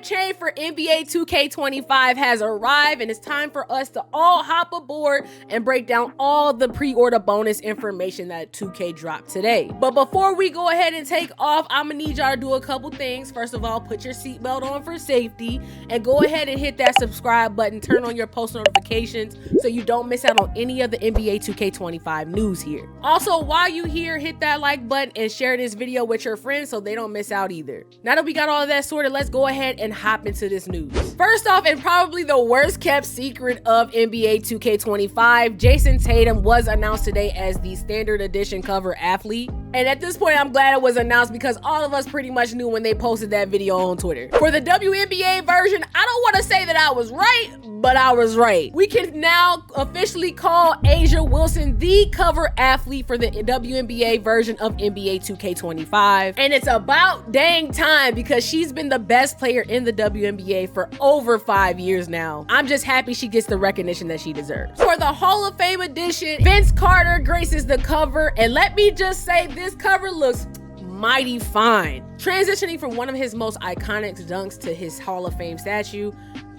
hype train for NBA 2K25 has arrived, and it's time for us to all hop aboard and break down all the pre-order bonus information that 2K dropped today. But before we go ahead and take off, I'm gonna need y'all to do a couple things. First of all, put your seatbelt on for safety, and go ahead and hit that subscribe button, turn on your post notifications so you don't miss out on any of the NBA 2K25 news here. Also, while you here, hit that like button and share this video with your friends so they don't miss out either. Now that we got all of that sorted, let's go ahead and hop into this news. First off, and probably the worst kept secret of NBA 2K25, Jason Tatum was announced today as the standard edition cover athlete. And at this point, I'm glad it was announced because all of us pretty much knew when they posted that video on Twitter. For the WNBA version, I don't want to say that I was right, but I was right. We can now officially call A'ja Wilson the cover athlete for the WNBA version of NBA 2K25. And it's about dang time because she's been the best player in the WNBA for over 5 years now. I'm just happy she gets the recognition that she deserves. For the Hall of Fame edition, Vince Carter graces the cover, and let me just say this cover looks mighty fine. Transitioning from one of his most iconic dunks to his Hall of Fame statue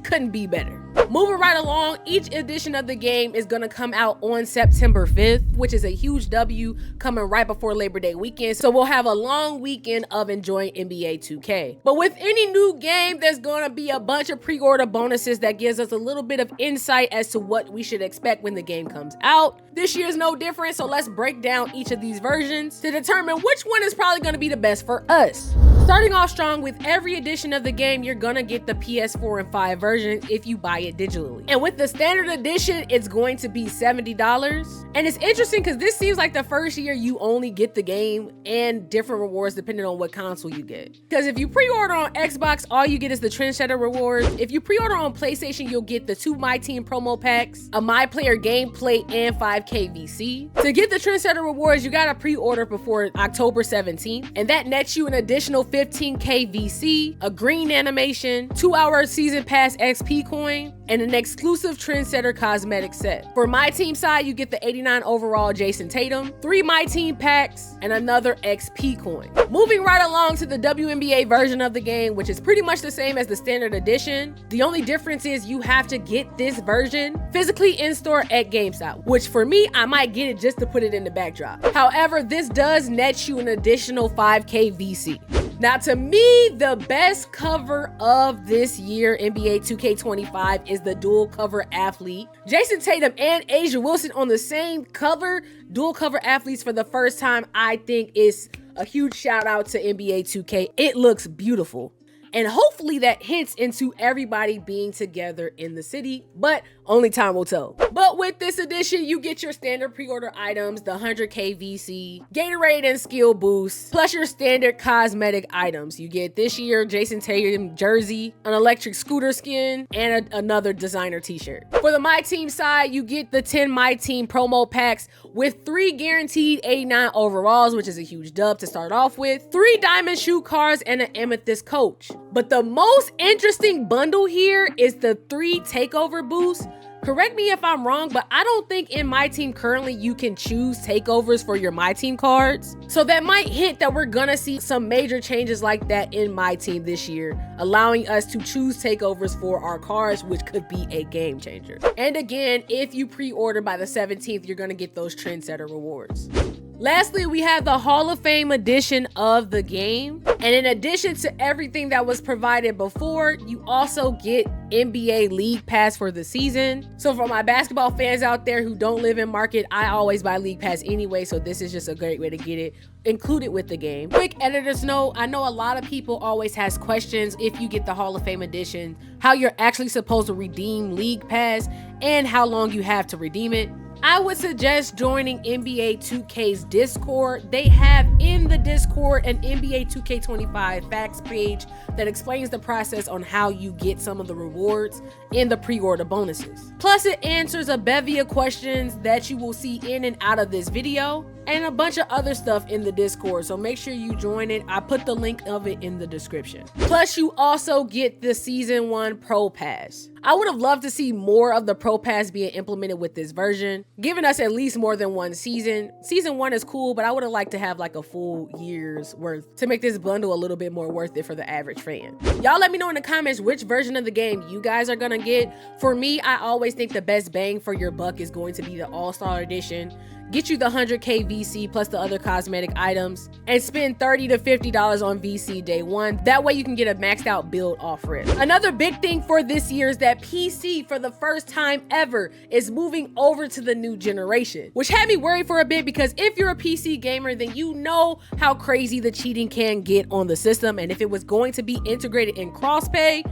couldn't be better. Moving right along, each edition of the game is going to come out on September 5th, which is a huge W coming right before Labor Day weekend. So we'll have a long weekend of enjoying NBA 2K. But with any new game, there's going to be a bunch of pre-order bonuses that gives us a little bit of insight as to what we should expect when the game comes out. This year's no different, so let's break down each of these versions to determine which one is probably going to be the best for us. Starting off strong, with every edition of the game, you're gonna get the PS4 and 5 version if you buy it digitally. And with the standard edition, it's going to be $70. And it's interesting because this seems like the first year you only get the game and different rewards depending on what console you get. Because if you pre-order on Xbox, all you get is the Trendsetter rewards. If you pre-order on PlayStation, you'll get the 2 My Team promo packs, a My Player gameplay, and 5K VC. To get the Trendsetter rewards, you gotta pre-order before October 17th, and that nets you an additional 15K VC, a green animation, 2-hour season pass XP coin, and an exclusive Trendsetter cosmetic set. For My Team side, you get the 89 overall Jason Tatum, 3 My Team packs, and another XP coin. Moving right along to the WNBA version of the game, which is pretty much the same as the standard edition. The only difference is you have to get this version physically in store at GameStop, which for me, I might get it just to put it in the backdrop. However, this does net you an additional 5K VC. Now, to me, the best cover of this year, NBA 2K25, is the dual cover athlete. Jason Tatum and A'ja Wilson on the same cover, dual cover athletes for the first time, I think is a huge shout out to NBA 2K. It looks beautiful. And hopefully that hints into everybody being together in the city, but only time will tell. But with this edition, you get your standard pre-order items, the 100K VC, Gatorade and skill boost, plus your standard cosmetic items. You get this year Jason Tatum jersey, an electric scooter skin, and another designer t-shirt. For the My Team side, you get the 10 My Team promo packs with 3 guaranteed 89 overalls, which is a huge dub to start off with, 3 diamond shoe cards, and an amethyst coach. But the most interesting bundle here is the 3 takeover boosts. Correct me if I'm wrong, but I don't think in My Team currently you can choose takeovers for your My Team cards. So that might hint that we're gonna see some major changes like that in My Team this year, allowing us to choose takeovers for our cards, which could be a game changer. And again, if you pre-order by the 17th, you're gonna get those Trendsetter rewards. Lastly, we have the Hall of Fame edition of the game. And in addition to everything that was provided before, you also get NBA League Pass for the season. So for my basketball fans out there who don't live in market, I always buy League Pass anyway, so this is just a great way to get it included with the game. Quick editor's note, I know a lot of people always has questions if you get the Hall of Fame edition, how you're actually supposed to redeem League Pass and how long you have to redeem it. I would suggest joining NBA 2K's Discord. They have in the Discord an NBA 2K25 facts page that explains the process on how you get some of the rewards in the pre-order bonuses. Plus, it answers a bevy of questions that you will see in and out of this video. and a bunch of other stuff in the Discord, so make sure you join it. I put the link of it in the description. Plus, you also get the Season 1 Pro Pass. I would have loved to see more of the Pro Pass being implemented with this version, giving us at least more than one season. Season 1 is cool, but I would have liked to have like a full year's worth to make this bundle a little bit more worth it for the average fan. Y'all let me know in the comments which version of the game you guys are gonna get. For me, I always think the best bang for your buck is going to be the All-Star Edition. Get you the 100k VC plus the other cosmetic items, and spend $30 to $50 on VC day one. That way you can get a maxed out build off rip. Another big thing for this year is that PC, for the first time ever, is moving over to the new generation, which had me worried for a bit, because if you're a PC gamer, then you know how crazy the cheating can get on the system, and if it was going to be integrated in crossplay,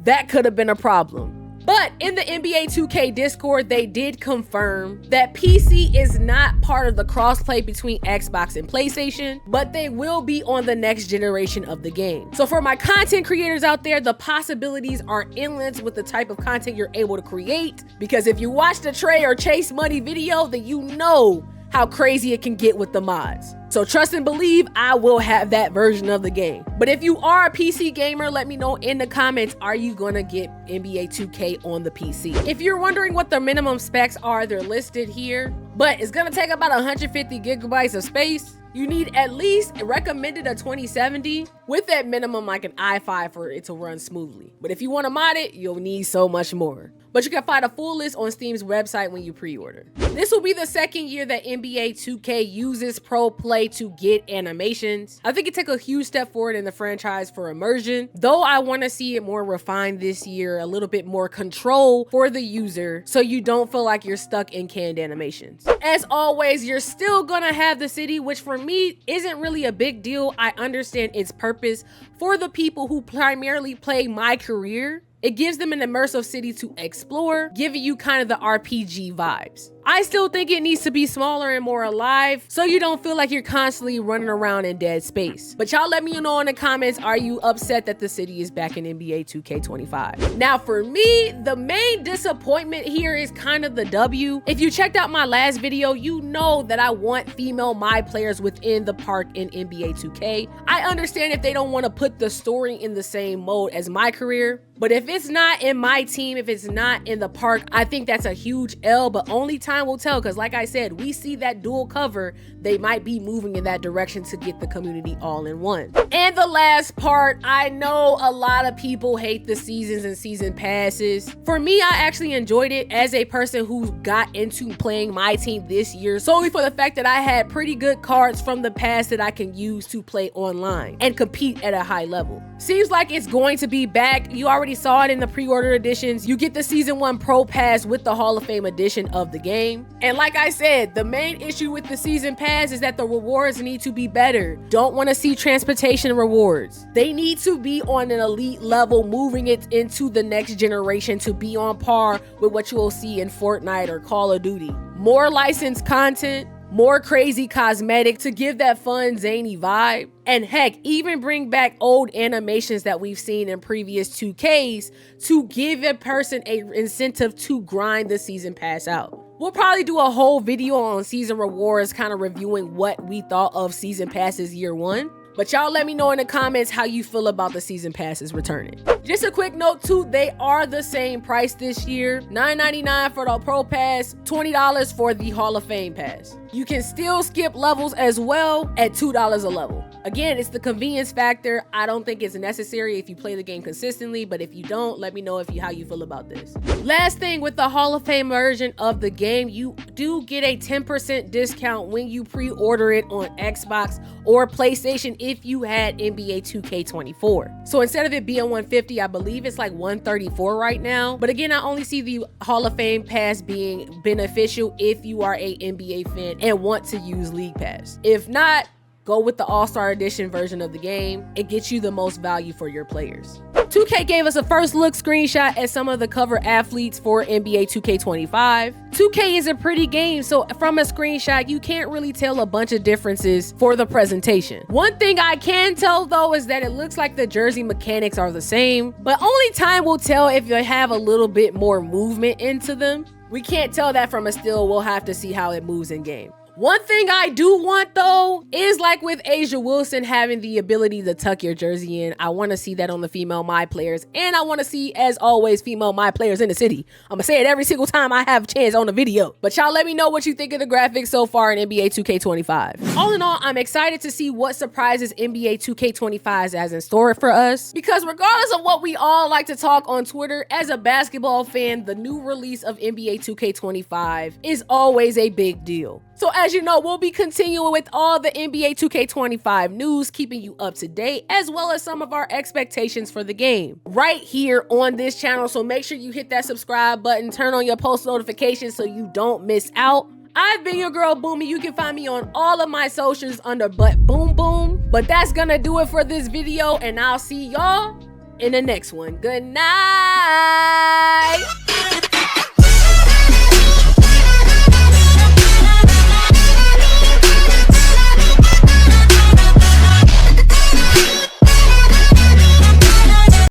that could have been a problem. But in the NBA 2K Discord, they did confirm that PC is not part of the crossplay between Xbox and PlayStation, but they will be on the next generation of the game. So for my content creators out there, the possibilities are endless with the type of content you're able to create, because if you watch the Trey or Chase Money video, then you know how crazy it can get with the mods. So trust and believe, I will have that version of the game. But if you are a PC gamer, let me know in the comments, are you gonna get NBA 2K on the PC? If you're wondering what the minimum specs are, they're listed here, but it's gonna take about 150 gigabytes of space. You need at least recommended a 2070 with that minimum like an i5 for it to run smoothly. But if you want to mod it, you'll need so much more. But you can find a full list on Steam's website when you pre-order. This will be the second year that NBA 2K uses Pro Play to get animations. I think it took a huge step forward in the franchise for immersion, though I want to see it more refined this year, a little bit more control for the user, so you don't feel like you're stuck in canned animations. As always, you're still gonna have the city, which for me isn't really a big deal. I understand its purpose for the people who primarily play MyCareer. It gives them an immersive city to explore, giving you kind of the RPG vibes. I still think it needs to be smaller and more alive, so you don't feel like you're constantly running around in dead space. But y'all let me know in the comments, are you upset that the city is back in NBA 2K25? Now for me, the main disappointment here is kind of the W. If you checked out my last video, you know that I want female My players within the park in NBA 2K. I understand if they don't want to put the story in the same mode as MyCareer, but if it's not in my team, if it's not in the park, I think that's a huge L, but only time will tell, because like I said, we see that dual cover. They might be moving in that direction to get the community all in one. And the last part, I know a lot of people hate the seasons and season passes. For me, I actually enjoyed it as a person who got into playing my team this year, solely for the fact that I had pretty good cards from the past that I can use to play online and compete at a high level. Seems like it's going to be back. You already saw it in the pre-order editions. You get the Season 1 Pro Pass with the Hall of Fame edition of the game. And like I said, the main issue with the Season Pass is that the rewards need to be better. Don't want to see transportation rewards. They need to be on an elite level, moving it into the next generation to be on par with what you will see in Fortnite or Call of Duty. More licensed content, more crazy cosmetic to give that fun, zany vibe. And heck, even bring back old animations that we've seen in previous 2Ks to give a person an incentive to grind the season pass out. We'll probably do a whole video on season rewards, kind of reviewing what we thought of season passes year one. But y'all let me know in the comments how you feel about the season passes returning. Just a quick note too, they are the same price this year. $9.99 for the Pro Pass, $20 for the Hall of Fame Pass. You can still skip levels as well at $2 a level. Again, it's the convenience factor. I don't think it's necessary if you play the game consistently, but if you don't, let me know how you feel about this. Last thing, with the Hall of Fame version of the game, you do get a 10% discount when you pre-order it on Xbox or PlayStation if you had NBA 2K24. So instead of it being $150, I believe it's like $134 right now. But again, I only see the Hall of Fame Pass being beneficial if you are a NBA fan and want to use League Pass. If not, go with the All-Star Edition version of the game. It gets you the most value for your players. 2K gave us a first look screenshot at some of the cover athletes for NBA 2K25. 2K is a pretty game, so from a screenshot, you can't really tell a bunch of differences for the presentation. One thing I can tell though is that it looks like the jersey mechanics are the same, but only time will tell if they have a little bit more movement into them. We can't tell that from a still. We'll have to see how it moves in game. One thing I do want though is like with Asia Wilson having the ability to tuck your jersey in. I want to see that on the female My players, and I want to see, as always, female My players in the city. I'm gonna say it every single time I have a chance on the video. But y'all let me know what you think of the graphics so far in NBA 2K25. All in all, I'm excited to see what surprises NBA 2K25 has in store for us, because regardless of what we all like to talk on Twitter, as a basketball fan, the new release of NBA 2K25 is always a big deal. So as you know, we'll be continuing with all the NBA 2K25 news, keeping you up to date, as well as some of our expectations for the game right here on this channel. So make sure you hit that subscribe button, turn on your post notifications so you don't miss out. I've been your girl Boomy. You can find me on all of my socials under But Boom Boom. But that's gonna do it for this video, and I'll see y'all in the next one. Good night.